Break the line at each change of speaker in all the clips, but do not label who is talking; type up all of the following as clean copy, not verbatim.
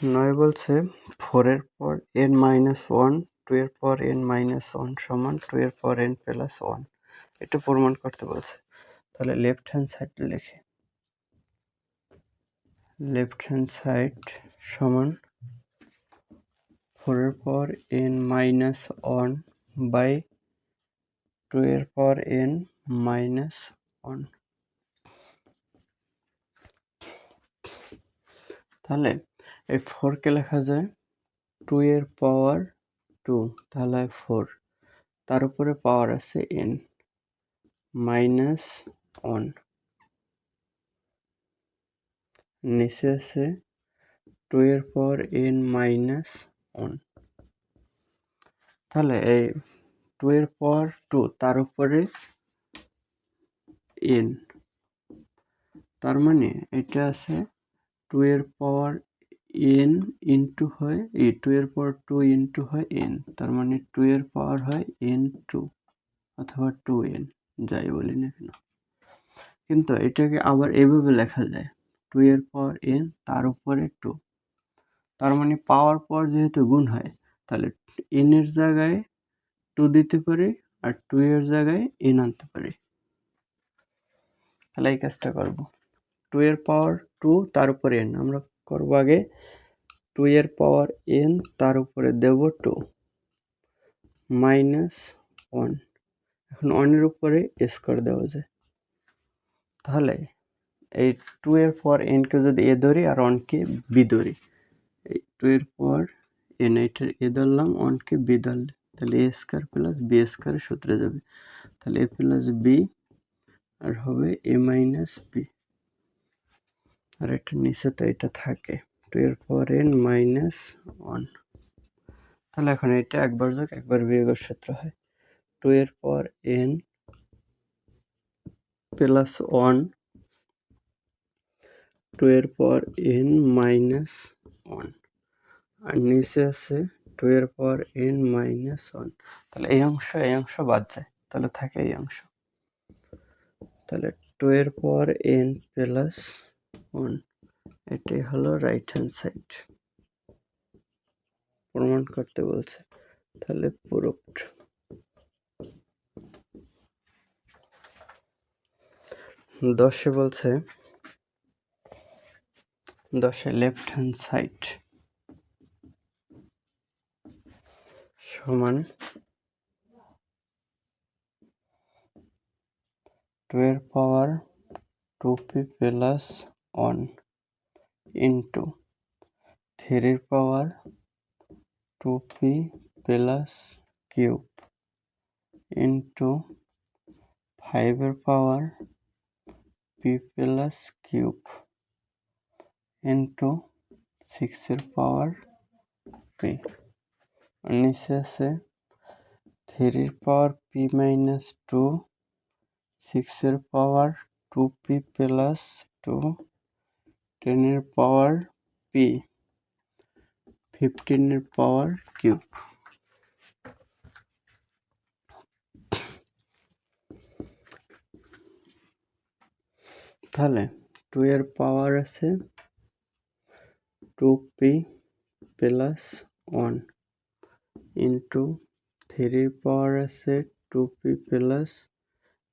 নয় বলছে 4 এর পর n মাইনাস 1, 2 এর পর n মাইনাস 1 সমান 2 এর পর n প্লাস 1। এটা প্রমাণ করতে বলছে। তাহলে লেফট হ্যান্ড সাইডটা লিখি। লেফট হ্যান্ড সাইড সমান 4 এর পর n মাইনাস 1 বাই 2 এর পর n মাইনাস 1। তাহলে এই 4 কে লেখা যায় 2 এর পাওয়ার 2, তাহলে 4, তার উপরে পাওয়ার আছে n মাইনাস 1, নিচে আছে 2 এর পাওয়ার n মাইনাস 1। তাহলে এই 2 এর পাওয়ার 2 তার উপরে n, তার মানে এটা আছে 2 এর পাওয়ার n ইন্টু হয় 2 এর পাওয়ার 2 ইন্টু হয় n, তার মানে 2 এর পাওয়ার হয় n2 অথবা 2n, যাই বলি না কেন। কিন্তু এটাকে আবার এভাবে লেখা যায় 2 এর পাওয়ার n তার উপরে 2, তার মানে পাওয়ার পর যেহেতু গুণ হয় তাহলে n এর জায়গায় 2 দিতে পারি আর 2 এর জায়গায় n আনতে পারি। তাহলে এই কাজটা করব। 2 এর পাওয়ার 2 তার উপরে n, আমরা করব আগে 2 এর পাওয়ার n তার উপরে দেব 2 মাইনাস 1। এখন 1 এর উপরে স্কোয়ার দেওয়া যায়। তাহলে এই 2 এর পাওয়ার n কে যদি a ধরি আর 1 কে b ধরি, এই 2 এর পাওয়ার n এটার a ধরলাম, 1 কে b ধরলে, তাহলে a square plus b square সূত্রে যাবে। তাহলে a প্লাস b আর হবে a মাইনাস b, আর এটা নিচে তো এটা থাকে 2 এর পাওয়ার n মাইনাস 1। তাহলে এখন এটা একবার যোগ একবার বিয়োগের সূত্র হয়। 2 এর পাওয়ার n প্লাস 1, 2 এর পাওয়ার n মাইনাস 1, আর নিচে আছে 2 এর পাওয়ার n মাইনাস 1। তাহলে এই অংশ বাদ যায়, তাহলে থাকে এই অংশ। তাহলে 2 এর পাওয়ার n প্লাস 1, এটাই হলো রাইট হ্যান্ড সাইড। প্রমাণ করতে বলছে, তাহলে প্রুফড। 10 বলছে 10 লেফট হ্যান্ড সাইড সমান 2 এর পাওয়ার 2p প্লাস 1 ইন্টু 3 এর পাওয়ার 2p প্লাস কিউব ইন্টু 5 এর পাওয়ার p প্লাস কিউব ইন্টু 6 এর পাওয়ার p, নিচে আছে 3 এর পাওয়ার p মাইনাস 2, 6 এর পাওয়ার 2p প্লাস 2, 10 এর পাওয়ার p, 15 এর পাওয়ার কিউব। তাহলে 2 এর পাওয়ার আছে 2p প্লাস 1 ইন্টু 3 এর পাওয়ার আছে 2p প্লাস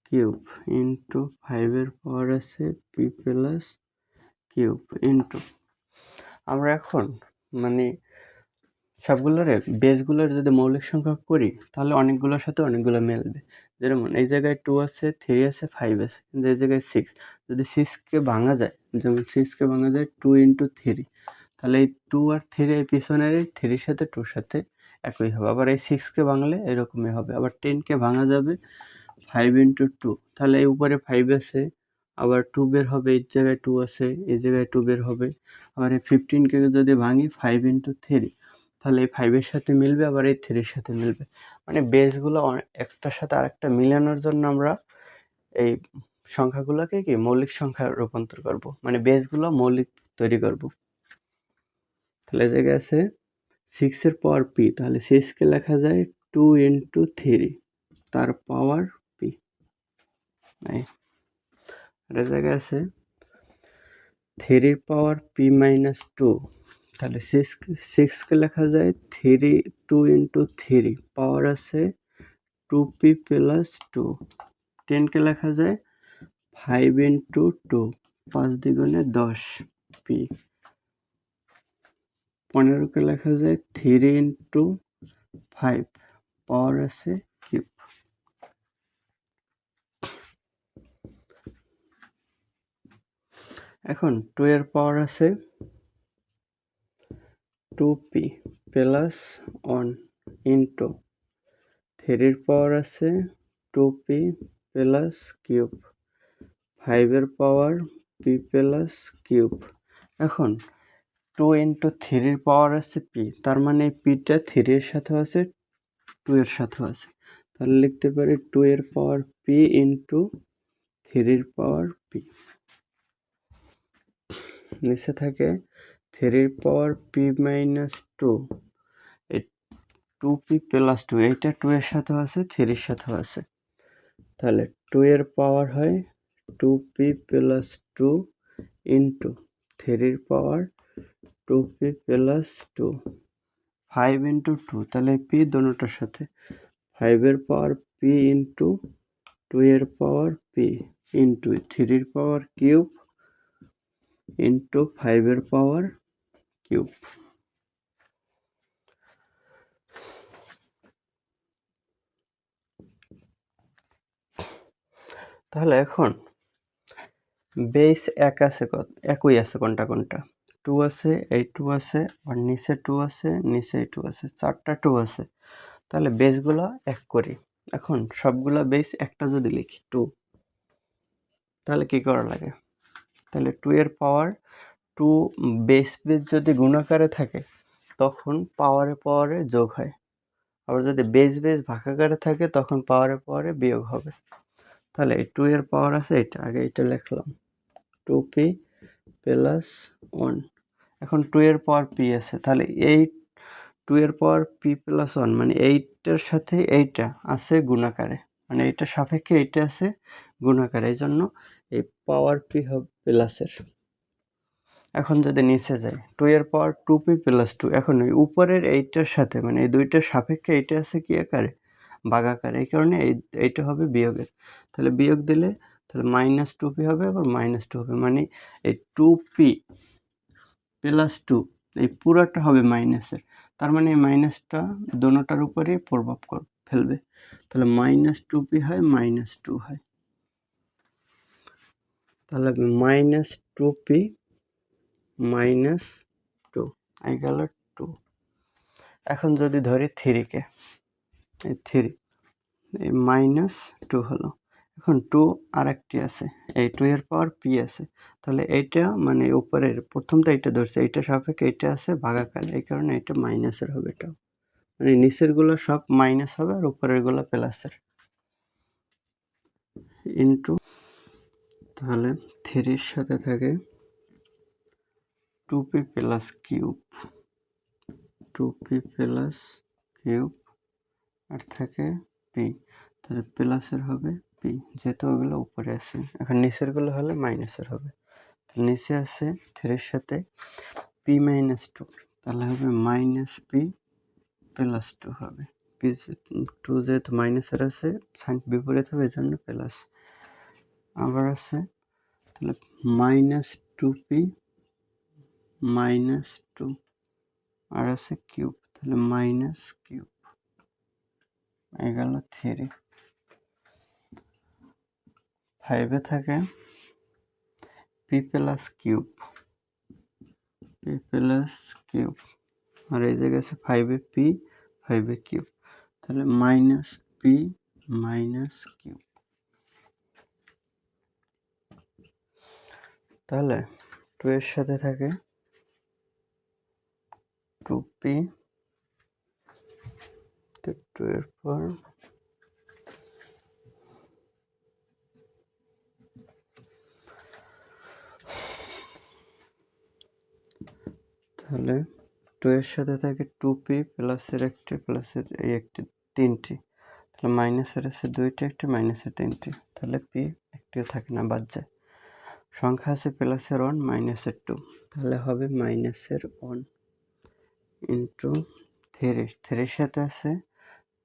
কিউব ইন্টু 5 এর পাওয়ার আছে p প্লাস কিউব ইন্টু, আমরা এখন মানে সবগুলোর বেসগুলোর যদি মৌলিক সংখ্যা করি তাহলে অনেকগুলোর সাথে অনেকগুলো মিলবে। যেমন এই জায়গায় 2 আছে, 3 আছে, 5 আছে, কিন্তু এই জায়গায় 6। যদি 6কে ভাঙা যায়, যেমন 6কে ভাঙা যায় 2 ইন্টু 3, তাহলে এই 2 আর 3 এই পিছনের এই 3-র সাথে 2-র সাথে একই হবে। আবার এই 6কে ভাঙলে এরকমই হবে। আবার 10কে ভাঙা যাবে 5 ইন্টু 2, তাহলে এই উপরে 5 আছে, আবার 2 বের হবে, এই জায়গায় 2 আছে, এই জায়গায় 2 বের হবে। আবার এই 15কে যদি ভাঙি 5 ইন্টু 3, তাহলে এই 5 এর সাথে মিলবে, আবার এই 3 এর সাথে মিলবে। মানে বেসগুলো একটার সাথে আরেকটা মিলানোর জন্য আমরা এই সংখ্যাগুলোকে কি মৌলিক সংখ্যা রূপান্তর করব, মানে বেসগুলো মৌলিক তৈরি করব। তাহলে এই জায়গায় আছে 6 এর পাওয়ার p, তাহলে 6কে লেখা যায় 2 ইন্টু 3 তার পাওয়ার p। এই জায়গায় আছে 3 এর পাওয়ার p মাইনাস 2, তাহলে সিক্সকে লেখা যায় 2 ইন্টু 3 পাওয়ার আছে 2p প্লাস 2। 10কে লেখা যায় 5 ইন্টু 2 5 দ্বিগুণে 10p। 15কে লেখা যায় 3 ইন্টু 5 পাওয়ার আছে কিউব। এখন 2 এর পাওয়ার আছে 2p প্লাস 1 ইন্টু 3 এর পাওয়ার আছে 2p প্লাস কিউব। 5 এর পাওয়ার p প্লাস কিউব। এখন 2 ইন্টু 3 এর পাওয়ার আছে p, তার মানে পিটা 3 এর সাথেও আছে 2 এর সাথেও আছে। তাহলে লিখতে পারি 2 এর পাওয়ার p ইন্টু 3 এর পাওয়ার p। নিচে থাকে 3 এর পাওয়ার p মাইনাস 2, 2p প্লাস 2, এইটা 2 এর সাথেও আছে 3 এর সাথেও আছে। তাহলে 2 এর পাওয়ার হয় 2p প্লাস 2 ইন্টু 3 এর পাওয়ার 2p প্লাস 2। 5 ইন্টু 2, তাহলে p দোনোটার সাথে 5 এর পাওয়ার p ইন্টু 2 এর পাওয়ার p ইন্টু 3 এর পাওয়ার কিউব ইন্টু 5 এর পাওয়ার কিউব। তাহলে এখন বেস একই আছে কোনটা 2 আছে, এই 2 আছে, আর নিচে 2 আছে, নিচে 2 আছে, 4টা 2 আছে। তাহলে বেসগুলো এক করি। এখন সবগুলা বেস একটা যদি লিখি 2, তাহলে কি করা লাগে? তাহলে 2 এর পাওয়ার 2 বেস যদি গুণাকারে থাকে তখন পাওয়ারে যোগ হয়। আবার যদি বেস ভাগাকারে থাকে তখন পাওয়ারে বিয়োগ হবে। তাহলে এই 2 এর পাওয়ার আছে এটা, আগে এটা লিখলাম 2p প্লাস 1। এখন 2 এর পাওয়ার p আছে, তাহলে এই 2 এর পাওয়ার p প্লাস 1 মানে এইটার সাথে এইটা আছে গুণাকারে, মানে এইটার সাপেক্ষে এইটা আছে গুণাকারে, এই জন্য এই পাওয়ার p হবে প্লাসের। এখন যদি নিচে যাই 2 এর পাওয়ার 2p প্লাস 2, এখন ওই উপরের এইটার সাথে মানে এই দুইটার সাপেক্ষে এইটা আছে কি আকারে? ভাগাকারে, এই কারণে এইটা হবে বিয়োগের। তাহলে বিয়োগ দিলে তাহলে মাইনাস 2p হবে, আবার মাইনাস 2 হবে, মানে এই 2p প্লাস 2 এই পুরাটা হবে মাইনাসের। তার মানে এই মাইনাসটা দোনোটার উপরে প্রভাব ফেলবে। তাহলে মাইনাস 2p হয় মাইনাস 2 হয়। তাহলে মাইনাস 2p মাইনাস 2 এই গেল 2। এখন যদি ধরি 3কে, এই 3 এই মাইনাস 2 হলো। এখন 2 আর একটি আছে, এই 2 এর পাওয়ার p আছে, তাহলে এইটা মানে উপরের প্রথমটা এইটা ধরছে, এইটা সাপেক্ষে এইটা আছে ভাগাকার, এই কারণে এটা মাইনাসের হবে। এটা মানে নিচের গুলো সব মাইনাস হবে আর উপরের গুলো প্লাসের। ইন্টু, তাহলে 3 এর সাথে থাকে 2p plus cube, 2p plus cube, আর থাকে p, তাহলে প্লাসের হবে p, যেহেতু ওগুলো উপরে আছে। এখন নিচের গুলো হলে মাইনাসের হবে। নিচে আছে 3 এর সাথে p মাইনাস 2, তাহলে হবে মাইনাস p প্লাস 2 হবে। p 2 যেহেতু মাইনাসের আছে সাইন বিপরীত হবে, এই জন্য প্লাস। আবার আছে তাহলে মাইনাস 2p মাইনাস 2, আর আছে কিউব, তাহলে মাইনাস কিউব এই গেল 3। 5 থাকে p plus cube, p plus cube, আর এই জায়গায় আছে 5 p 5 কিউব, তাহলে মাইনাস p মাইনাস কিউব। তাহলে 2 এর সাথে থাকে 2p, 2 এর পর তাহলে 2 এর সাথে থাকে 2p প্লাসের একটি, প্লাসের এই একটি, 3টি, তাহলে মাইনাসের আছে 2টি, একটি মাইনাসের 3টি, তাহলে p একটিও থাকে না, বাদ যায়। সংখ্যা আছে প্লাসের 1 মাইনাসের 2, তাহলে হবে মাইনাসের 1। ইন্টু থ্রির সাথে আছে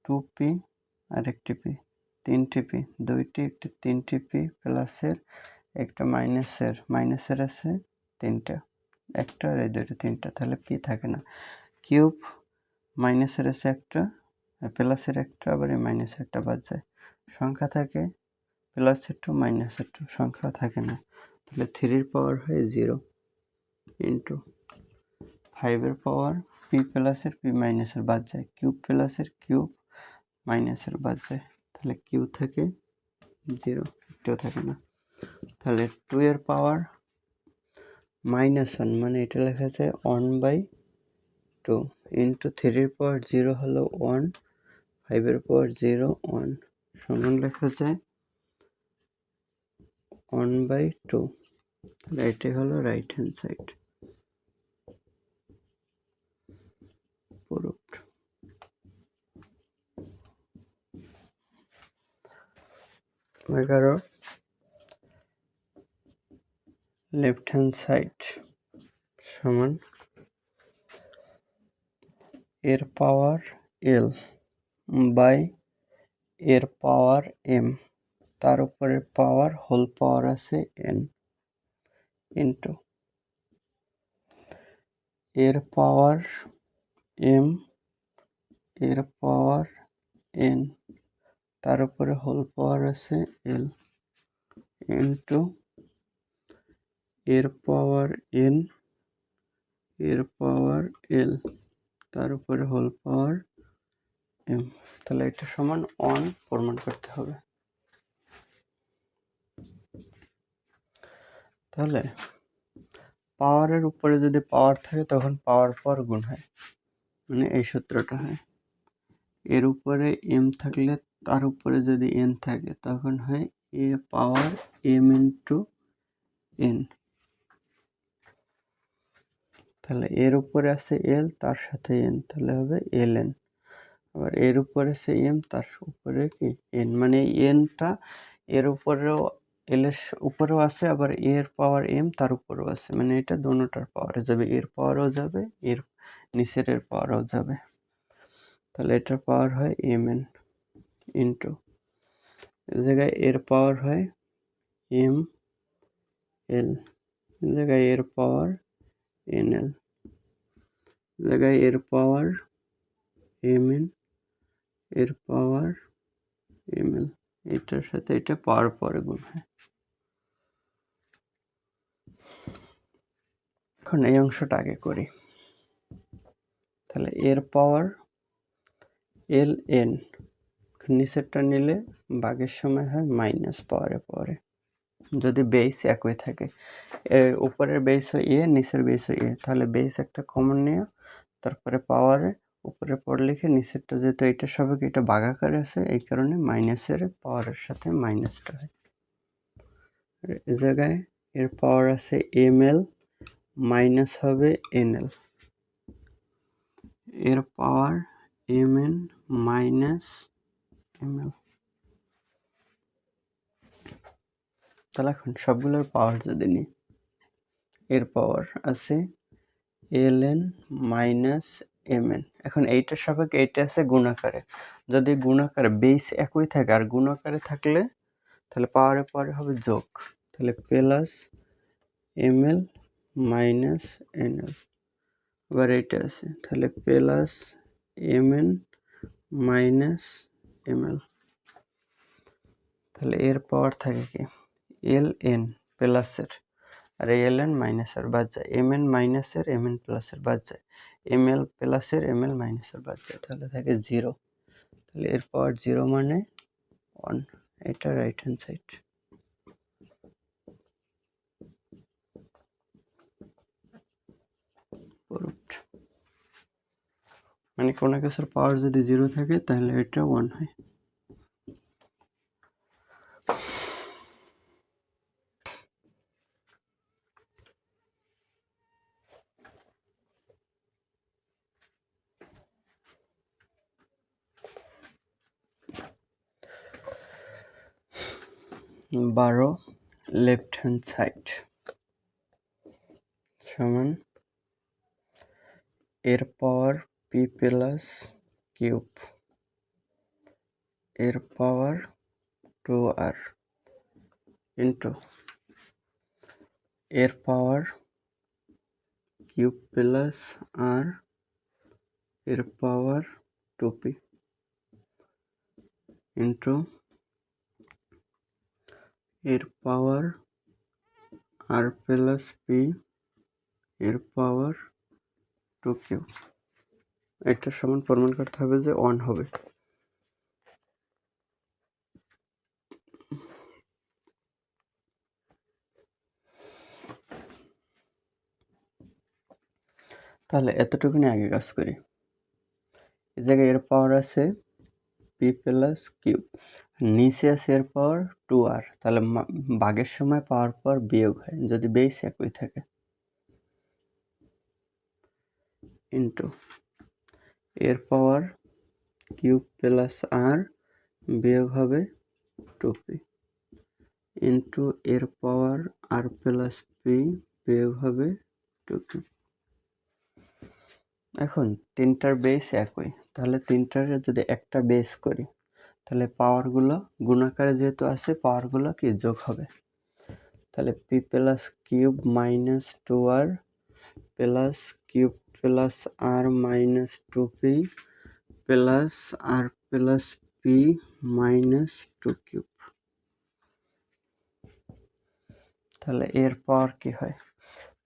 2p আর একটি p, 3টি p, 2টি একটি 3টি p প্লাসের একটা মাইনাসের আছে 3টা, একটা আর এই দুটো 3টা, তাহলে p থাকে না। কিউব মাইনাসের আছে একটা, প্লাসের একটা, আবার এই মাইনাসের একটা বাদ যায়, সংখ্যা থাকে প্লাসের 2 মাইনাসের 2, সংখ্যা থাকে না। তাহলে 3-র পাওয়ার হয় 0 ইন্টু 5-এর পাওয়ার p প্লাসের p মাইনাসের বাদ যায়, কিউব প্লাসের কিউব মাইনাসের বাদ যায়, তাহলে কিউ থেকে 0, একটাও থাকে না। তাহলে 2-এর পাওয়ার -1, মানে এটা লেখা যায় 1/2 ইন্টু 3-র পাওয়ার 0 হলো 1, 5-এর পাওয়ার 0 1, সমান লেখা যায় 1/2। তাহলে এটাই হলো right hand side. Proved. 11 left hand side সমান এর পাওয়ার এল বাই এর পাওয়ার এম, তার উপরে পাওয়ার হোল পাওয়ার আছে এন, ইন্টু এর পাওয়ার এম এর পাওয়ার এন, তার উপরে হোল পাওয়ার আছে এল, ইন্টু এর পাওয়ার এন এর পাওয়ার এল, তার উপরে হোল পাওয়ার এম। তাহলে এটা সমান 1 প্রমাণ করতে হবে। তাহলে পাওয়ারের উপরে যদি পাওয়ার থাকে তখন পাওয়ার পর গুণ হয়, মানে এই সূত্রটা হয়। এর উপরে এম থাকলে তার উপরে যদি এন থাকে তখন হয় এ পাওয়ার এম ইন্টু এন। তাহলে এর উপরে আছে এল, তার সাথে এন, তাহলে হবে এল এন। আবার এর উপরে আছে এম, তার উপরে কি এন, মানে এনটা এর উপরেও এল এর উপরেও আছে, আবার এর পাওয়ার এম তার উপরেও আছে, মানে এটা দোনোটার পাওয়ারে যাবে, এর পাওয়ারও যাবে, এর নিচের এর পাওয়ারও যাবে। তাহলে এটার পাওয়ার হয় এম এন ইন্টু এই জায়গায় এর পাওয়ার হয় এম এল, এই জায়গায় এর পাওয়ার এন এল, জায়গায় এর পাওয়ার এম এন, এর পাওয়ার এম এল, এটার সাথে এটা পাওয়ার পরে গুণ হয়। এখন এই অংশটা আগে করি। তাহলে এর পাওয়ার এল এন, নিচেরটা নিলে ভাগের সময় হয় মাইনাস পাওয়ারে যদি বেস একই থাকে, উপরের বেস হয় এ, নিচের বেস হয় এ, তাহলে বেস একটা কমন নিয়ে তারপরে পাওয়ারে উপরে পড়ে লিখে নিচেরটা, যেহেতু এটা সবাইকে এটা ভাগাকারে আছে এই কারণে মাইনাসের পাওয়ারের সাথে মাইনাসটা হয়। এই জায়গায় এর পাওয়ার আছে এম এল, মাইনাস হবে এন এল, এর power M N minus M L. তাহলে এখন সবগুলোর পাওয়ার যদি নিই, এর পাওয়ার আছে L N minus M N. এখন এইটার সাপেক্ষে এইটা আছে গুণাকারে, যদি গুণাকারে বেস একই থাকে আর গুণাকারে থাকলে তাহলে পাওয়ারে হবে যোগ, তাহলে plus M L minus N L. আবার এইটা আছে, তাহলে plus M N minus M L. তাহলে এর পাওয়ার থাকে কি এল এন প্লাসের, আর এল এন মাইনাসের বাদ যায়, এম এন মাইনাসের এম এন প্লাসের বাদ যায়, এম এল প্লাসের এম এল মাইনাসের বাদ যায়, তাহলে থাকে 0। তাহলে এর পাওয়ার 0 মানে 1, এটা রাইট হ্যান্ড সাইড। মানে কোনো কিছুর পাওয়ার যদি 0 থাকে তাহলে এটা 1 হয়। বারো লেফট হ্যান্ড সাইড সমান এর পাওয়ার পি প্লাস কিউব এর পাওয়ার 2r ইন্টু এর পাওয়ার কিউব প্লাস আর এর পাওয়ার 2p ইন্টু এর পাওয়ার আর প্লাস পি এর পাওয়ার 2q। এটা সমান প্রমাণ করতে হবে যে 1 হবে। তাহলে এতটুকু নিয়ে আগে কাজ করি। এই জায়গায় এর পাওয়ার আছে পি প্লাস কিউব, নিচে আছে এর পাওয়ার 2r, তাহলে ভাগের সময় পাওয়ার পর বিয়োগ হয় যদি বেস একই থাকে, ইন্টু এর পাওয়ার কিউব প্লাস আর বিয়োগ হবে 2p ইন্টু এর পাওয়ার আর প্লাস পি বিয়োগ হবে 2q। এখন তিনটার বেস একই, তাহলে তিনটার যদি একটা বেস করি তাহলে পাওয়ারগুলো গুণাকারে যেহেতু আছে পাওয়ারগুলো কি যোগ হবে, তাহলে P plus cube minus 2r plus cube plus R minus 2p plus R plus P minus 2q। তাহলে এর পাওয়ার কি হয়,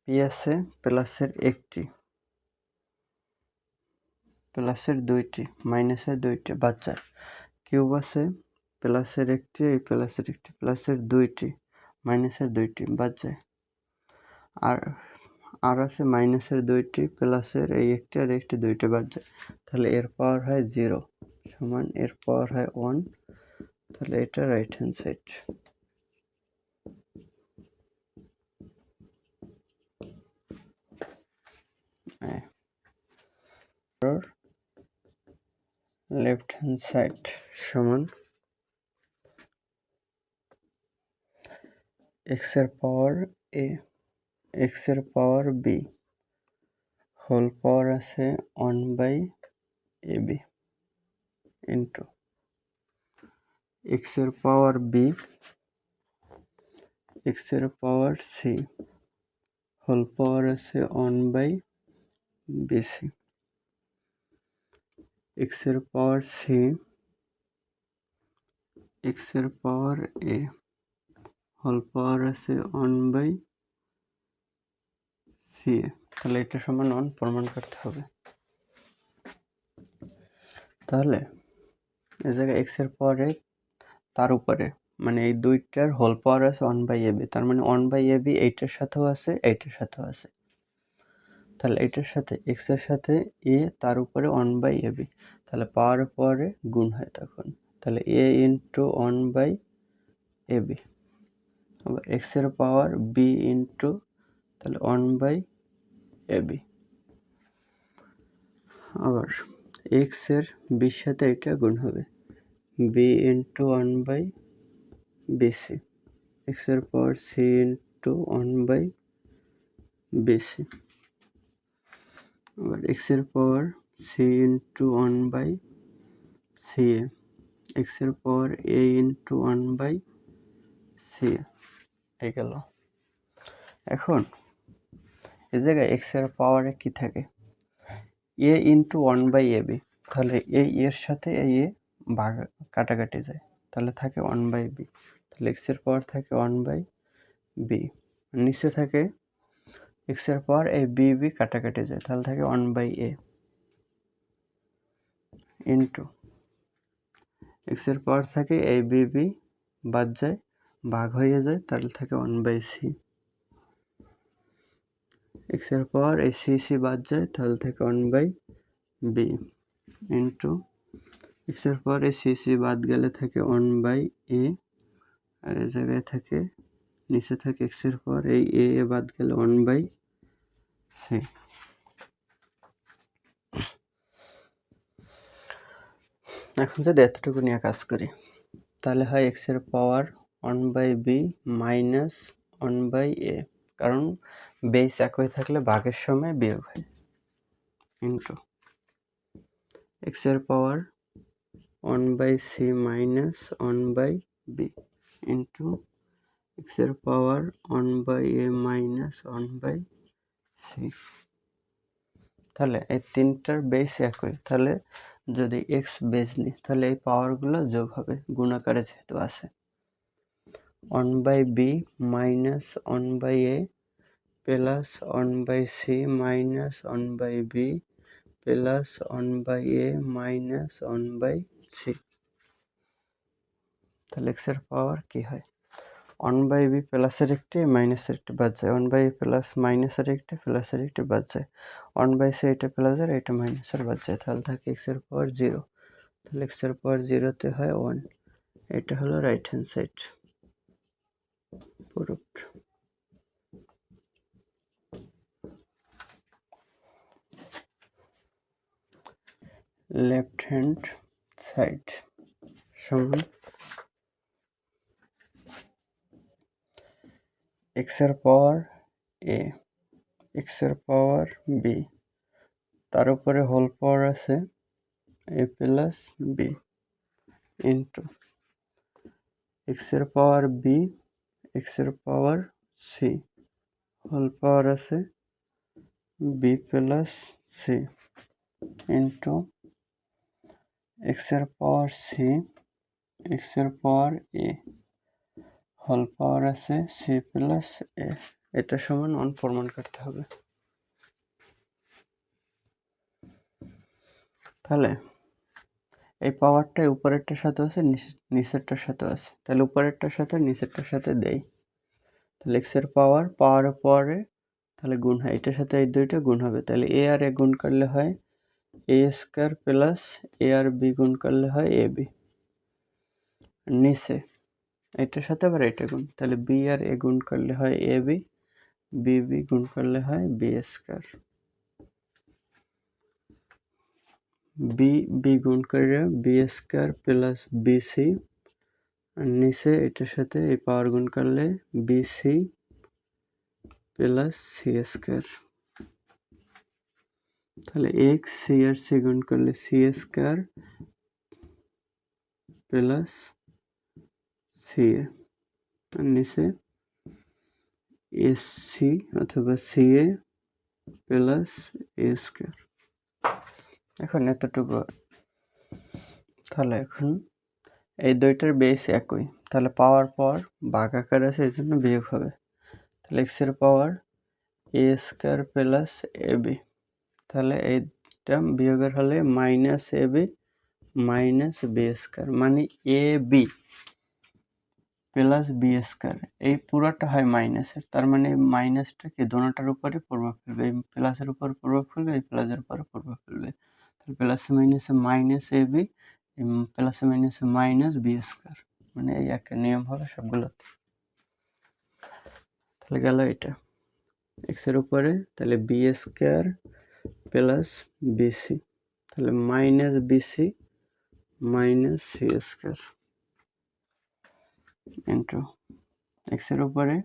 পি আছে প্লাসের একটি, প্লাসের দুইটি, মাইনাসের দুইটি বাদ যায়, কিউব আছে প্লাসের একটি, এই প্লাসের একটি, প্লাসের দুইটি, মাইনাসের দুইটি বাদ যায়, আর আছে মাইনাসের দুইটি, প্লাসের এই একটি আর একটি, দুইটি বাদ যায়, তাহলে এর পাওয়ার হয় 0 সমান এর পাওয়ার হয় 1। তাহলে এটা right hand side. Left hand side সমান এক্স এর পাওয়ার এ এক্স এর পাওয়ার বি হোল পাওয়ার আছে 1/ab ইন্টু এক্স এর পাওয়ার বি এক্স এর পাওয়ার সি হোল পাওয়ার আছে 1/bc এক্স এর পাওয়ার সি এক্স এর পাওয়ার এ হোল পাওয়ার আছে 1/ca। তাহলে এটা সমান 1 প্রমাণ করতে হবে। তাহলে এই জায়গায় এক্স এর পাওয়ারে তার উপরে মানে এই দুইটার হোল পাওয়ার আছে 1/ab, তার মানে 1/ab এইটার সাথেও আছে এইটার সাথেও আছে, তাহলে এইটার সাথে এক্স এর সাথে এ তার উপরে 1/ab, তাহলে পাওয়ারে পাওয়ারে গুণ হয় তখন, তাহলে a ইন্টু 1/ab আবার এক্স এর পাওয়ার বি ইন্টু তাহলে 1/ab আবার এক্স এর বির সাথে এটা গুণ হবে বি ইন্টু 1/bc এক্স এর পাওয়ার সি ইন্টু 1/bc আবার এক্স এর পাওয়ার সি ইন্টু 1/ca এক্স এর পাওয়ার এ ইন্টু 1/ca এই গেল। এখন এই জায়গায় এক্স এর পাওয়ারে কি থাকে এ ইন্টু 1/ab, তাহলে এই এর সাথে এই এ ভাগ কাটাকাটি যায়, তাহলে থাকে 1/b, তাহলে এক্স এর পাওয়ার থাকে 1/b, নিচে থাকে এক্স এর পাওয়ার এই বি বি কাটাকাটি যায়, তাহলে থাকে 1/a ইন্টু এক্স এর পাওয়ার থাকে এই বি বি বাদ যায় ভাগ হয়ে যায়, তাহলে থাকে 1/c এক্স এর পাওয়ার এই সি সি বাদ যায়, তাহলে থাকে 1/b ইন্টু এক্স এর পাওয়ার এই সি সি বাদ গেলে থাকে 1/a আর এই জায়গায় থাকে নিচে থাকে এক্স এর পাওয়ার এই এ বাদ গেলে 1/c। এখন যদি এতটুকু নিয়ে কাজ করি তাহলে হয় এক্স এর পাওয়ার 1/b মাইনাস 1/a, কারণ বেস একই থাকলে ভাগের সময় বিয়োগ হয়, ইন্টু এক্সের পাওয়ার 1/c মাইনাস 1/b ইন্টু এক্সের পাওয়ার 1/a মাইনাস 1/c। তাহলে এই তিনটার বেস একই, তাহলে যদি এক্স বেস নিই তাহলে এই পাওয়ারগুলো যোগ হবে গুণাকারে যেহেতু আছে। 1/b minus 1/a plus 1/c minus 1/b plus 1/a minus 1/c। তাহলে এক্সের পাওয়ার কি হয় 1/b প্লাসের একটি মাইনাসের একটি বাদ যায়, 1/a প্লাস মাইনাসের একটি প্লাসের একটি বাদ যায়, 1/c এটা প্লাসের এটা মাইনাসের বাদ যায়, তাহলে থাকে এক্সের পাওয়ার 0। তাহলে এক্সের পাওয়ার 0তে হয় 1। এটা হলো right hand side proofed. Left hand side সমান এক্সের পাওয়ার a এক্সের পাওয়ার b তার উপরে হোল পাওয়ার আছে a প্লাস b ইন্টু এক্সের পাওয়ার b এক্সের পাওয়ার c হোল পাওয়ার আছে b প্লাস c ইন্টু এক্সের পাওয়ার c এক্সের পাওয়ার a হোল পাওয়ার আছে c প্লাস a। এটা সমান 1 প্রমাণ করতে হবে। তাহলে এই পাওয়ারটা উপরেরটার সাথে আছে নিচেরটার সাথে আছে, তাহলে উপরেরটার সাথে নিচেরটার সাথে দেই। তাহলে এক্সের পাওয়ার পাওয়ারে তাহলে গুণ হয়, এটার সাথে এই দুইটা গুণ হবে, তাহলে এ আর এ গুণ করলে হয় এ স্কোয়ার প্লাস এ আর বি গুণ করলে হয় এ বি। নিচে এটার সাথে আবার এটা গুণ, তাহলে বি আর এ গুণ করলে হয় এ বি, বি বি গুণ করলে হয় বি স্কোয়ার। বি বি গুণ করে B square plus B C, আর নিচে এটার সাথে এই পাওয়ার গুণ করলে B C plus C square. তাহলে এক্স সি আর সি গুণ করলে C square plus C A, আর নিচে এস সি অথবা C A plus A square. এখন এতটুকু, তাহলে এখন এই দুইটার বেস একই, তাহলে পাওয়ার ভাগ আকার আছে এই জন্য বিয়োগ হবে। তাহলে এক্সের power A square plus A B, তাহলে এইটা বিয়োগের হলে minus A B minus B square, মানে A B plus B square, এই পুরোটা হয় মাইনাসের, তার মানে মাইনাসটা কি দোনোটার উপরে প্রভাব ফেলবে, এই প্লাসের উপর প্রভাব ফেলবে, এই প্লাসের উপর প্রভাব ফেলবে। তাহলে প্লাসে মাইনাসে মাইনাস এ বি প্লাসে মাইনাসে মাইনাস বি স্কোয়ার, মানে এই একটা নিয়ম হবে সবগুলোতে। তাহলে গেল এটা এক্সের উপরে, তাহলে বি স্কোয়ার প্লাস বিসি, তাহলে minus BC minus C square into এক্সের উপরে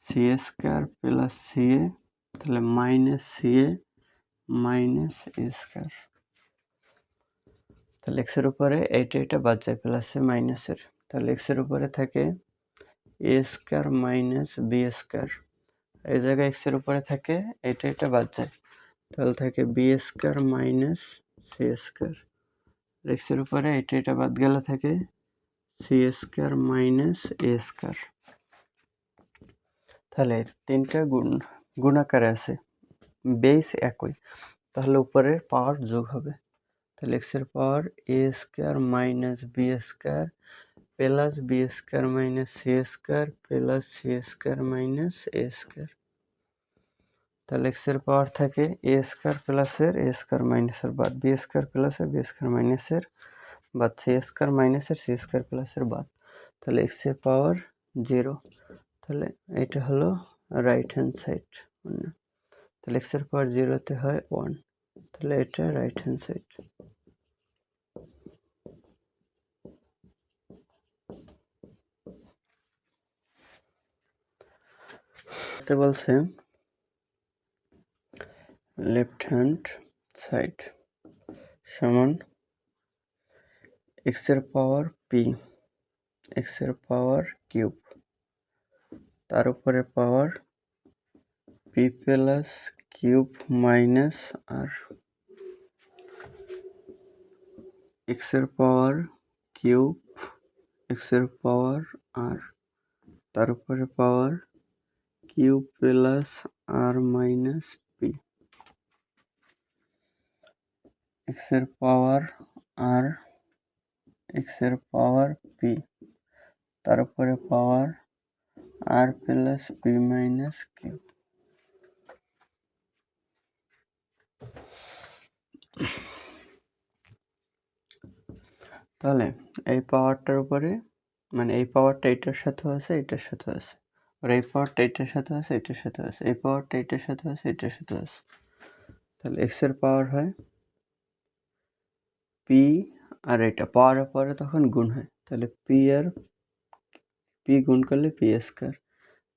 C square plus C A, তাহলে minus C A minus A square. তাহলে এক্সের উপরে এটা বাদ যায় প্লাসে মাইনাসের, তাহলে এক্সের উপরে থাকে এ স্কোয়ার মাইনাস বি স্কোয়ার, এই জায়গায় এক্সের উপরে থাকে এটা বাদ যায়, তাহলে থাকে B square minus C square. এক্সের উপরে এটা বাদ গেলে থাকে C square minus A square. তাহলে তিনটা গুণাকারে আছে, বেস একই, তাহলে উপরে পাওয়ার যোগ হবে। তাহলে এক্সের power A square minus B square plus B square minus C square plus C square minus A square. তাহলে এক্সের পাওয়ার থাকে এ স্কোয়ার প্লাসের এ স্কোয়ার মাইনাসের বাদ, বি স্কোয়ার প্লাসের বি স্কোয়ার মাইনাসের বাদ, সি স্কোয়ার মাইনাসের সি স্কোয়ার প্লাসের বাদ, তাহলে এক্সের পাওয়ার 0। তাহলে এটা হলো রাইট হ্যান্ড সাইড। তাহলে এক্সের পাওয়ার 0তে হয় 1, তাহলে এটা রাইট হ্যান্ড সাইড। বলছে লেফট হ্যান্ড সাইড সমান এক্স এর পাওয়ার পি, এক্স এর পাওয়ার কিউব, তার উপরে পাওয়ার পি প্লাস কিউব মাইনাস আর, এক্স এর পাওয়ার কিউব, এক্স এর পাওয়ার আর, তার উপরে power cube plus R minus P, x এর পাওয়ার আর, এক্স এর পাওয়ার পি, তার উপরে পাওয়ার আর প্লাস পি মাইনাস কিউ। তাহলে এই পাওয়ারটার উপরে মানে এই পাওয়ারটা এটার সাথে আছে, এটার সাথে আছে, আর এই পাওয়ারটা এটার সাথে আছে, এটার সাথে আছে, এই পাওয়ারটা এটার সাথে আছে, এটার সাথে আছে। তাহলে এক্স এর পাওয়ার হয় পি, আর এটা পাওয়ারের পরে তখন গুণ হয়, তাহলে পি আর পি গুণ করলে P square,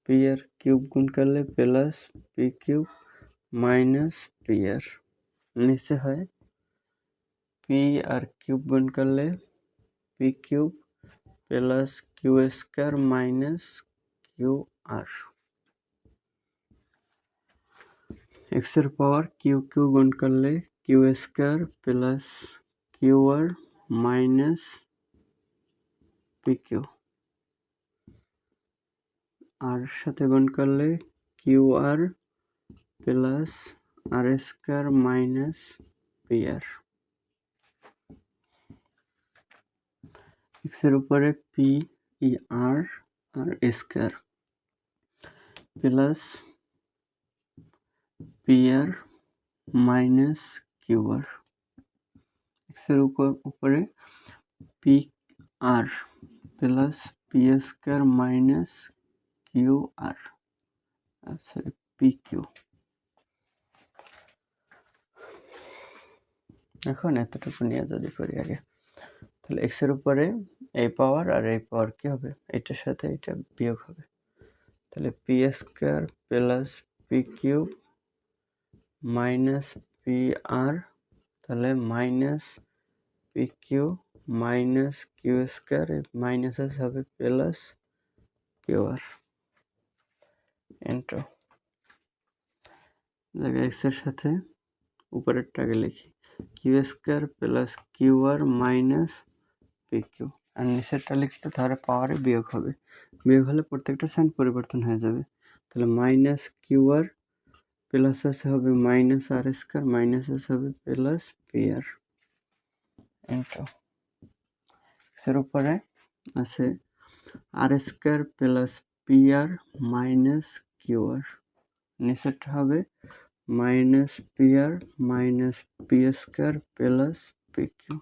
P R cube গুণ করলে plus P cube minus P R, নিচে হয় পি আর কিউব গুণ করলে P cube plus Q square minus Q R, X এর পাওয়ার কিউ কিউ গুণ করলে Q square plus Q R minus P Q, আর সাথে গুণ করলে Q R plus R square minus P R, X এর উপরে P E R R square plus P R minus Q R, X এর উপরে P R plus P square minus Q R, sorry P Q. এখন এতটুকু নিয়ে যদি করি আগে, তাহলে এক্স এর উপরে এই পাওয়ার আর এই পাওয়ার কি হবে, এটার সাথে এটা বিয়োগ হবে, তাহলে P square plus P cube minus P R, তাহলে minus P Q minus Q square, minus হবে প্লাস কিউ আর ইন্টু জায়গায় এক্স এর সাথে উপরেরটাকে লিখি Q square plus Q R minus P Q, আর নিচেরটা লিখলে তাহলে পাওয়ারে বিয়োগ হবে, বিয়োগ হলে প্রত্যেকটা সাইন পরিবর্তন হয়ে যাবে, তাহলে মাইনাস কিউ আর প্লাস আছে হবে মাইনাস আর স্কয়ার মাইনাস আছে হবে প্লাস পি আর ইন্টু এর উপরে আছে R square plus P R minus Q আর, নিচেরটা হবে minus P R minus P square plus P Q.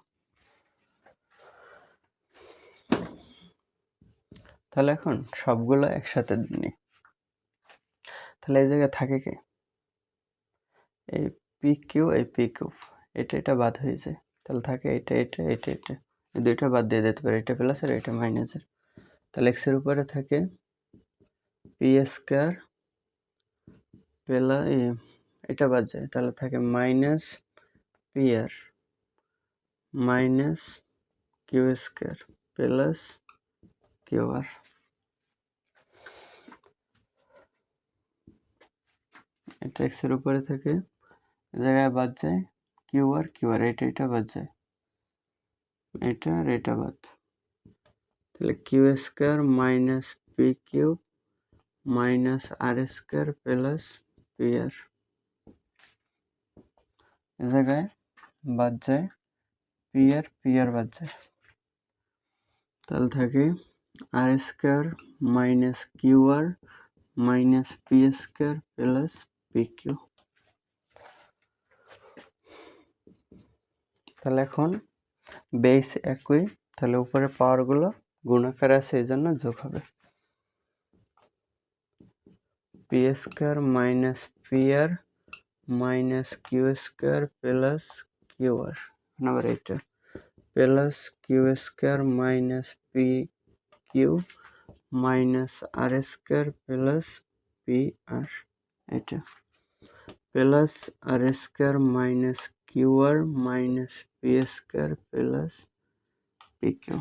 তাহলে এখন সবগুলো একসাথে নিই, তাহলে এই জায়গায় থাকে কি এই পি কিউ, এই পি কিউ, এটা এটা বাদ হয়ে যায়, তাহলে থাকে এটা এটা এটা এটা, এই দুইটা বাদ দিয়ে দিতে পারে, এটা প্লাস আর এটা মাইনাসের, তাহলে এক্স এর উপরে থাকে পি স্কয়ার প্লাস এটা বাদ যায়, তাহলে থাকে minus P R minus Q square plus Q R, এটা এক্স এর উপরে থাকে, জায়গায় বাদ যায় কিউ আর এটা এটা বাদ যায়, এটা আর এটা বাদ, তাহলে Q square minus P cube minus R square plus P R, এ জায়গায় বাদ যায় পি আর বাদ যায়, তাহলে থাকে R square minus Q R minus P square plus P Q. তাহলে এখন বেস একই, তাহলে উপরে পাওয়ারগুলো গুণাকার আছে এই জন্য যোগ হবে, P square minus P R minus Q square plus Q R, আবার এটা plus Q square minus P Q minus R square plus P R, এটা plus R square minus Q R minus P square plus P Q.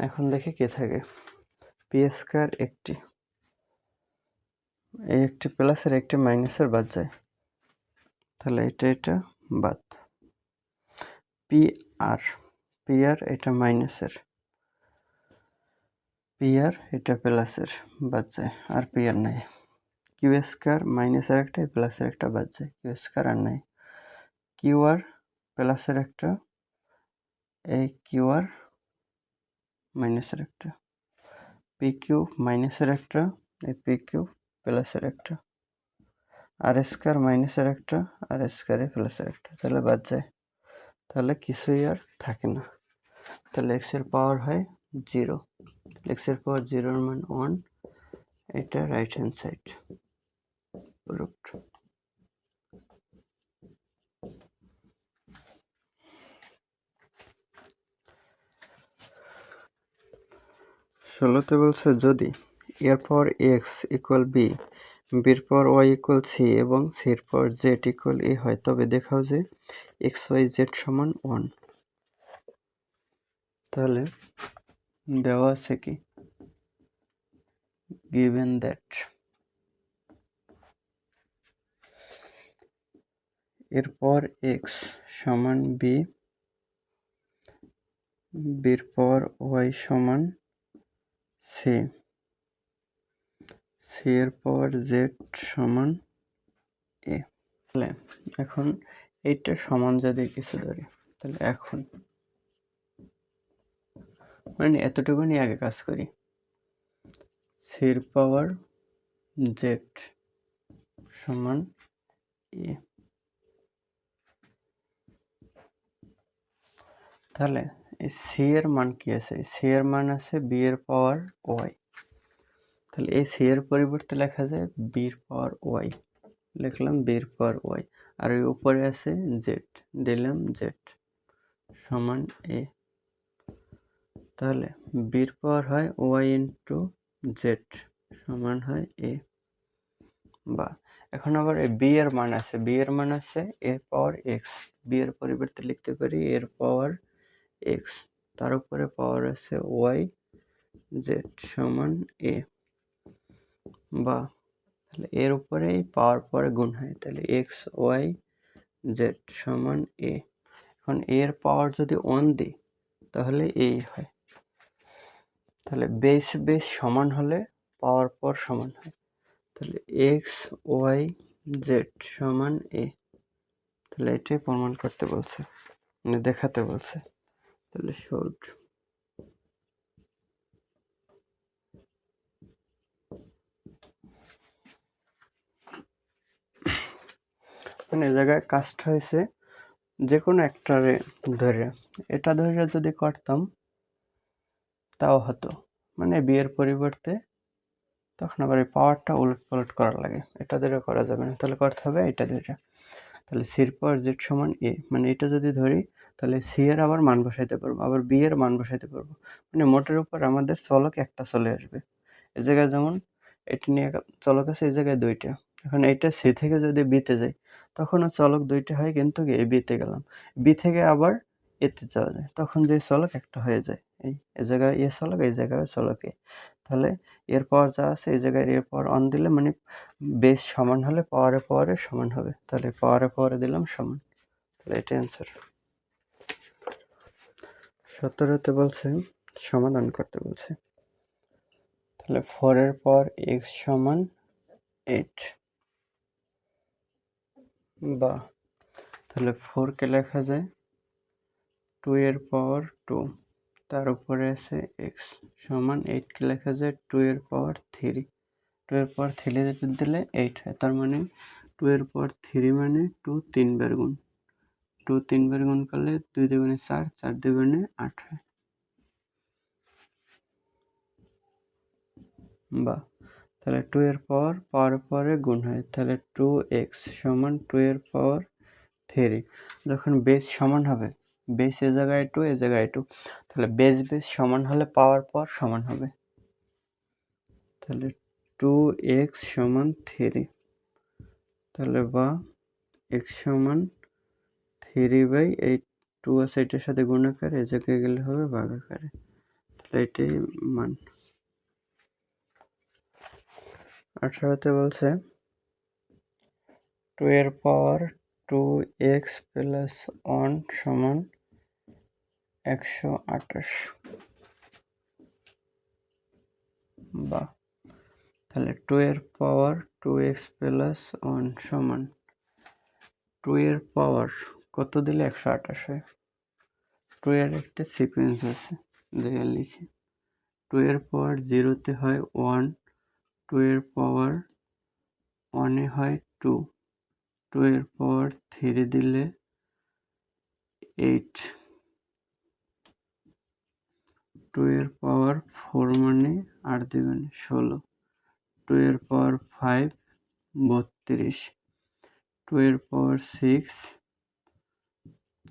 এখন দেখি কে থাকে। P square একটি, এই একটি প্লাসের একটি মাইনাসের বাদ যায়, তাহলে এটা বাদ। পি আর এটা মাইনাসের, পি আর এটা প্লাসের বাদ যায়, আর পি আর নাই। কিউ স্কোয়ার মাইনাসের একটা প্লাসের একটা বাদ যায়, কিউ স্কোয়ার আর নাই। কিউ আর প্লাসের একটা, এই কিউ আর মাইনাসের একটা। পি কিউ মাইনাসের একটা, এই পি কিউ প্লাসের একটা। আর স্কোয়ার মাইনাসের একটা, আর স্কোয়ারে প্লাসের একটা, তাহলে বাদ যায়, তাহলে কিছুই আর থাকে না। তাহলে এক্স এর পাওয়ার হয় 0, এক্স এর পাওয়ার 0 মান 1, এটা রাইট হ্যান্ড সাইড প্রুফড। ষোলোতে বলছে যদি এর পাওয়ার এক্স ইকুয়াল বি, বির পাওয়ার ওয়াই ইকুয়াল সি এবং সির পাওয়ার জেড ইকুয়াল এ হয়, তবে দেখাও যে এক্স ওয়াই জেড সমান 1। তাহলে দেওয়া আছে কি, given that এর পাওয়ার এক্স সমান বি, বির পাওয়ার ওয়াই সমান সি, সি এর পাওয়ার জেড সমান এ। তাহলে এখন এইটা সমান যদি কিছু ধরি, তাহলে এখন মানে এতটুকুনি আগে কাজ করি। সির পাওয়ার জেড সমান এ, তাহলে এই সি এর মান কি আছে, সি এর মান আছে বি এর পাওয়ার ওয়াই, তাহলে এই সি এর পরিবর্তে লেখা যায় বির পাওয়ার ওয়াই, লিখলাম বির পাওয়ার ওয়াই, আর ওই উপরে আছে জেড, দিলাম জেড সমান এ। তাহলে বির পাওয়ার হয় ওয়াই ইন্টু জেড সমান হয় এ, বা এখন আবার বি এর মান আছে, বি এর মান আছে এর পাওয়ার এক্স, বি এর পরিবর্তে লিখতে পারি এর পাওয়ার এক্স, তার উপরে পাওয়ার আছে ওয়াই জেড সমান এ, বা তাহলে এর উপরে পাওয়ার পরে গুণ হয়, তাহলে এক্স ওয়াই জেড সমান এ। এখন এর পাওয়ার যদি 1 দিই তাহলে এই হয়, তাহলে বেস বেস সমান হলে পাওয়ার পর সমান হয়, তাহলে এক্স ওয়াই জেড সমান এ। তাহলে এটাই প্রমাণ করতে বলছে, মানে দেখাতে বলছে, তাহলে শর্ট। মানে এই জায়গায় কাজটা হয়েছে যে কোনো একটারে ধরে, এটা ধরে যদি করতাম তাও হতো, মানে বিয়ের পরিবর্তে তখন আবার এই পাওয়ারটা উলট পালট করা লাগে, এটা ধরে করা যাবে না, তাহলে করতে হবে এটা ধরে। তাহলে সির পাওয়ার জেড সমান এ, মানে এটা যদি ধরি তাহলে সি এর আবার মান বসাইতে পারবো, আবার বি এর মান বসাইতে পারবো, মানে মোটের উপর আমাদের চলক একটা চলে আসবে। এই জায়গায় যেমন এটা নিয়ে চলক আছে, এই জায়গায় 2টা, এখন এইটা সি থেকে যদি বিতে যাই তখনও চলক 2টা হয়, কিন্তু এই বিতে গেলাম, বি থেকে আবার এতে যাওয়া যায়, তখন যে চলক একটা হয়ে যায়, এই জায়গায় এ চলক, এই জায়গায় চলক এ। তাহলে এর পাওয়ার যা আছে এই জায়গায় এর পাওয়ার অন দিলে মানে বেস সমান হলে পাওয়ারে সমান হবে, তাহলে পাওয়ারে দিলাম সমান, তাহলে এটা অ্যান্সার। 17তে বলছে সমাধান করতে বলছে, তাহলে 4 এর পাওয়ার x সমান 8, বা তাহলে 4 কে লেখা যায় 2 এর পাওয়ার 2, তার উপরে আছে x সমান 8 কে লেখা যায় 2 এর পাওয়ার 3, 2 এর পাওয়ার 3 দিলে 8 হয়, তার মানে 2 এর পাওয়ার 3 মানে 2 3 বার গুণ, 2 3 বার গুণ করলে 2 দুগুণে 4, 4 দুগুণে 8 হয়, বা তাহলে 2 এর পাওয়ার পরে গুণ হয়, তাহলে 2x সমান 2 এর পাওয়ার 3, যখন বেস সমান হবে, বেস এ জায়গায় 2 এ জায়গায় 2, তাহলে বেস সমান হলে পাওয়ার পর সমান হবে, তাহলে 2x সমান 3, তাহলে বা x সমান 3 এই 2 আছে এটার সাথে গুণ আকারে, এই জায়গায় গেলে হবে ভাগ আকারে, তাহলে এটাই মান। 18তে বলছে 2 এর পাওয়ার 2x প্লাস 1 সমান 128, বা তাহলে 2 এর পাওয়ার 2x প্লাস 1 সমান 2 এর পাওয়ার কত দিলে 128 হয়। 2 এর একটা সিকোয়েন্স আছে, যেটা লিখি। 2 এর পাওয়ার 0-তে হয় 1, 2 এর পাওয়ার 1-এ হয় 2, 2 এর পাওয়ার 3 দিলে 8, 2 এর পাওয়ার 4 মানে 8 দ্বিগুণে 16, 2 এর পাওয়ার 5 32, 2 এর পাওয়ার 6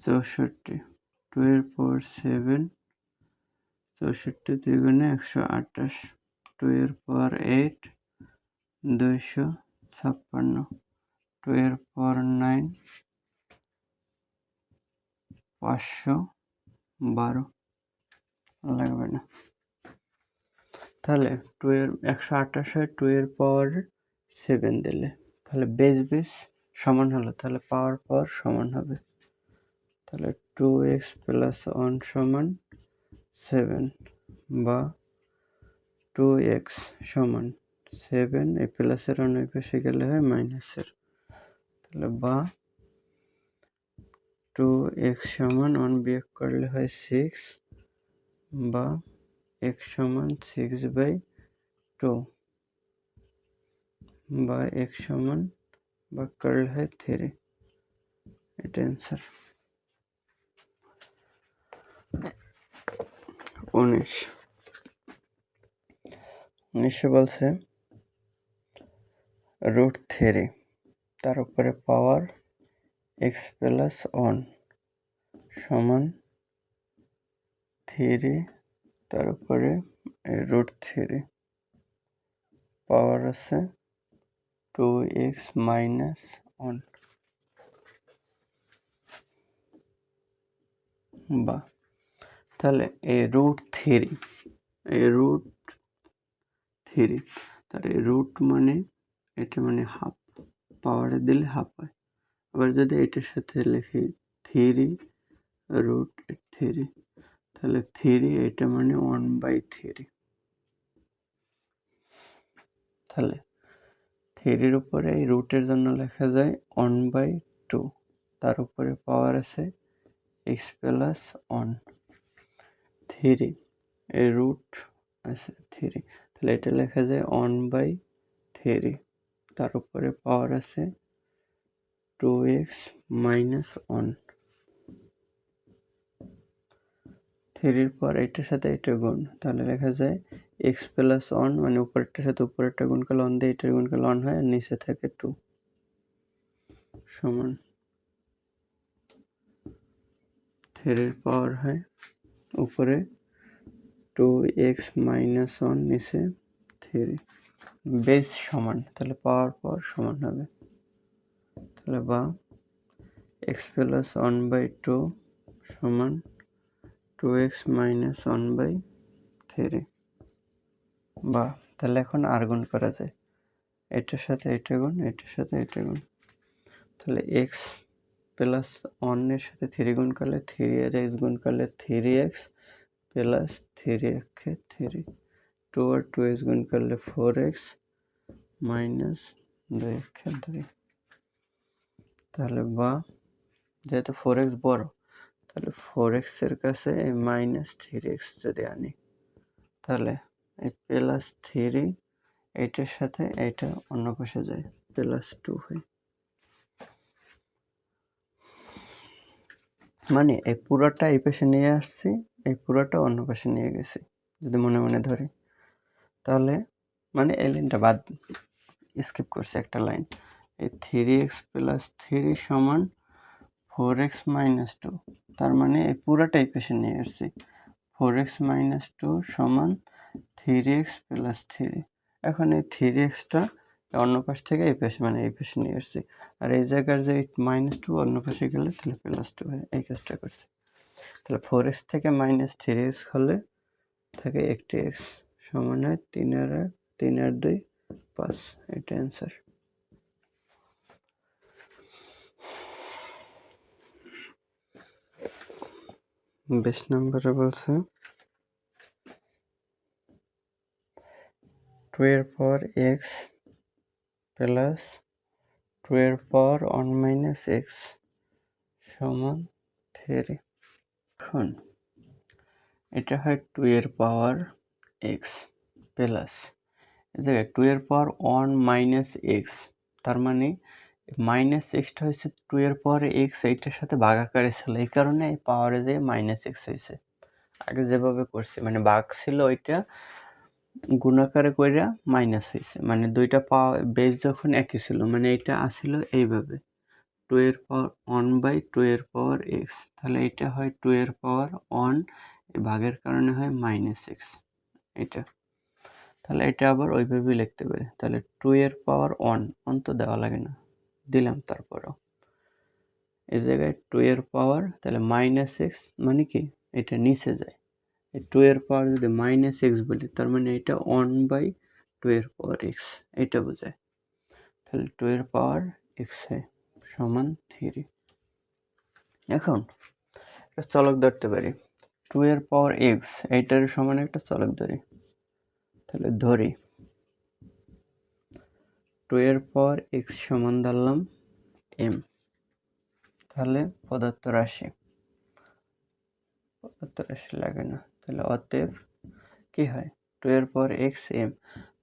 64, 2 এর পাওয়ার 7 64 দ্বিগুণে 128, 2 এর পাওয়ার 8 256, 2 এর পাওয়ার 9 512, লাগবে না। তাহলে 2 এর 128 হয় 2 এর পাওয়ার 7 দিলে, তাহলে বেস সমান হলো, তাহলে পাওয়ার সমান হবে। তাহলে 2x প্লাস 1 সমান 7, বা 2x সমান 7, এই প্লাসের অন্য পাশে গেলে হয় মাইনাসের, তাহলে বা 2x সমান 1 বিয়োগ করলে হয় 6, বা x সমান 6/2, বা x সমান ভাগ করলে হয় 3, এটা অ্যান্সার। 19 বলছে √3 তার উপরে পাওয়ার x প্লাস 1 সমান 3 তার উপরে √3, পাওয়ার আছে 2x মাইনাস 1, বা তাহলে এই √3 তার এই রুট মানে এটা মানে হাফ, পাওয়ারে দিলে হাফ হয়। আবার যদি এটার সাথে লিখি 3 তাহলে 3 এটা মানে 1/3, তাহলে 3-র উপরে এই রুটের জন্য লেখা যায় 1/2, তার উপরে পাওয়ার আছে x প্লাস 1, 3 এই রুট আছে 3, তাহলে এটা লেখা যায় 1/3, তার উপরে পাওয়ার আছে 2x মাইনাস 1, 3-র পর এটার সাথে এটা গুণ, তাহলে লেখা যায় x প্লাস 1 মানে উপরেরটার সাথে উপরেরটা গুণ করলে 1 দিয়ে এটার গুণ করলে 1 হয়, আর নিচে থাকে 2 সমান 3-র পাওয়ার হয় উপরে 2x মাইনাস 1 নিচে 3, বেস সমান, তাহলে পাওয়ার সমান হবে, তাহলে বা x প্লাস 1/2 সমান 2x মাইনাস 1/3, বা তাহলে এখন আর গুণ করা যায়, এটার সাথে এটা গুণ, এটার সাথে এটা গুণ, তাহলে x প্লাস 1 এর সাথে 3 গুণ করলে 3 আর x গুণ করলে 3x প্লাস 3x 3, 2 আর 2x গুণ করলে 4x মাইনাস 2x 2, তাহলে বা যেহেতু 4x বড়, তাহলে 4x এর কাছে এই মাইনাস 3x যদি আনি, তাহলে এই প্লাস 3 এইটার সাথে এইটা অন্য পাশে যায়, প্লাস 2 হয়। মানে এই পুরোটা এই পাশে নিয়ে আসছি, এই পুরোটা অন্য পাশে নিয়ে গেছি, যদি মনে মনে ধরি, তাহলে মানে এই লাইনটা বাদ স্কিপ করছি একটা লাইন, এই 3x প্লাস 3 সমান 4x মাইনাস 2, তার মানে এই পুরোটা এই পাশে নিয়ে আসছি, 4x মাইনাস 2 সমান 3x প্লাস 3, এখন এই 3x-টা অন্য পাশ থেকে এই পাশে মানে এই পাশে নিয়ে আসছি, আর এই জায়গার যে -2 অন্য পাশে গেলে তাহলে +2 হয়, এই কাজটা করছি। তাহলে 4x থেকে -3x হলে থাকে একটি x সমান হয় 3 আর 2 5, এটা অ্যান্সার। 20 নম্বরে বলছে 2 এর পাওয়ার x প্লাস 2 এর পাওয়ার 1 - x সমান 3। এখন এটা হয় 2 এর পাওয়ার x প্লাস এই জায়গায় 2 এর পাওয়ার 1 - x, তার মানে -x-টা হচ্ছে 2 এর পাওয়ার x এইটার সাথে ভাগাকারে ছিল, এই কারণে এই পাওয়ারে যে -x হয়েছে। আগে যেভাবে করছি মানে ভাগ ছিল ওইটা গুণাকারে কইরা মাইনাস হয়েছে, মানে দুইটা পাওয়ার বেস যখন একই ছিল মানে এটা আসছিল এইভাবে 2 এর পাওয়ার 1/2 এর পাওয়ার x, তাহলে এটা হয় 2 এর পাওয়ার 1, এই ভাগের কারণে হয় -x এটা। তাহলে এটা আবার ওইভাবেই লিখতে পারি, তাহলে 2 এর পাওয়ার 1 তো দেওয়া লাগে না, দিলাম তারপরও এই জায়গায় 2 এর পাওয়ার তাহলে -x মানে কি এটা নিচে যায়, এই 2 এর পাওয়ার যদি -x বলি তার মানে এটা 1/2 এর পাওয়ার x এটা বোঝায়, তাহলে 2 এর পাওয়ার x সমান 3। এখন একটা চলক ধরতে পারি 2 এর পাওয়ার x এইটার সমান একটা চলক ধরি, তাহলে ধরি 2 এর পাওয়ার x সমান ধরলাম m, তাহলে পদার্থ রাশি লাগে না, তাহলে অতএব কি হয় 2 এর পাওয়ার x m,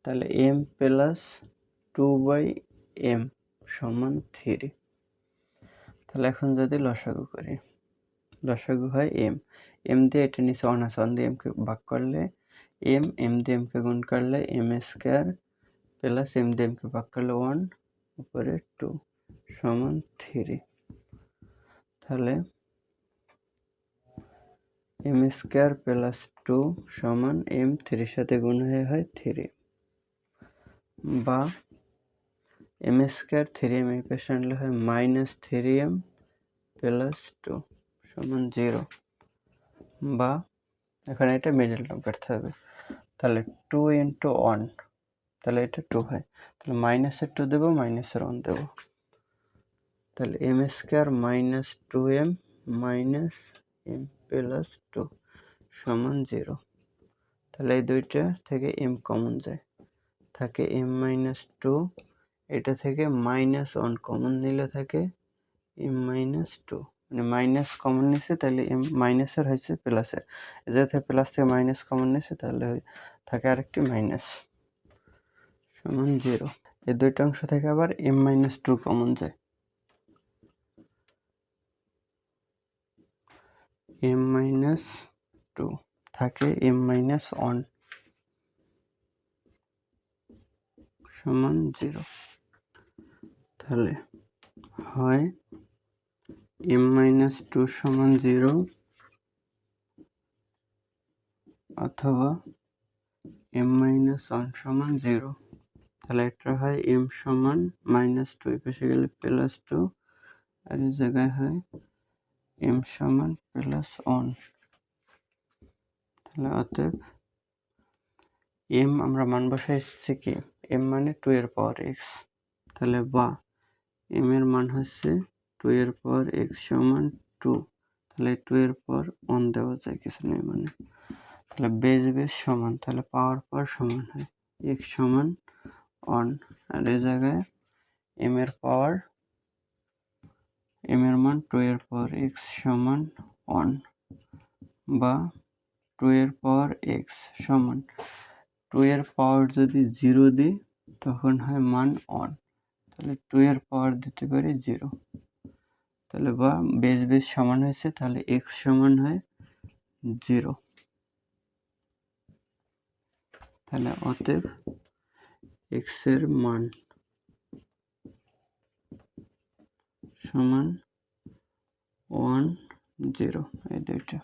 তাহলে m প্লাস 2/m সমান 3। তাহলে এখন যদি লসাগু করি, লসাগু হয় m দিয়ে এটা নিচে 1 আছে, 1 দিয়ে m কে ভাগ করলে m দিয়ে m কে গুণ করলে m² প্লাস m দিয়ে m কে ভাগ করলে 1 উপরে 2 সমান 3। তাহলে m² প্লাস 2 সমান m 3 সাথে গুণ হয়ে হয় 3, বা m² 3m এই পাশে আনলে হয় -3m প্লাস 2 সমান 0, বা এখানে এটা মিডল টার্ম করতে হবে, তাহলে 2 × 1 তাহলে এটা 2 হয়, তাহলে মাইনাসের 2 দেবো মাইনাসের 1 দেবো, তাহলে m² - 2m - m প্লাস 2 সমান 0। তাহলে এই দুইটা থেকে m কমন যায়, থাকে m - 2, এটা থেকে -1 কমন নিলে থাকে m - 2, মানে মাইনাস কমন নিছে তাহলে m মাইনাসের হয়েছে প্লাসের, যেহেতু প্লাস থেকে মাইনাস কমন নিছে তাহলে থাকে আরেকটি মাইনাস সমান 0। এই দুইটা অংশ থেকে আবার m - 2 কমন যায়, m - 2 থাকে m - 1 সমান 0। তাহলে হয় m - 2 সমান 0 অথবা m - 1 সমান 0। তাহলে এটা হয় m সমান -2 এই পাশে গেলে +2, আর এই জায়গায় হয় m সমান +1। তাহলে অতএব m আমরা মান বসাই এসেছি কি m মানে 2 এর পাওয়ার x, তাহলে বা m এর মান হচ্ছে 2 এর পাওয়ার x সমান 2, তাহলে 2 এর পাওয়ার 1 দেওয়া যায় কিছু নেই মানে, তাহলে বেস সমান, তাহলে পাওয়ার সমান হয় x সমান 1, আর এই জায়গায় m এর মান 2 এর পাওয়ার x সমান 1, বা 2 এর পাওয়ার x সমান 2 এর পাওয়ার যদি 0 দিই তখন হয় মান 1, তাহলে 2 এর পাওয়ার দিতে পারি 0, তাহলে বা বেস সমান হয়েছে, তাহলে x সমান হয় 0। তাহলে অতএব x এর মান সমান 1 0, এই দুইটা।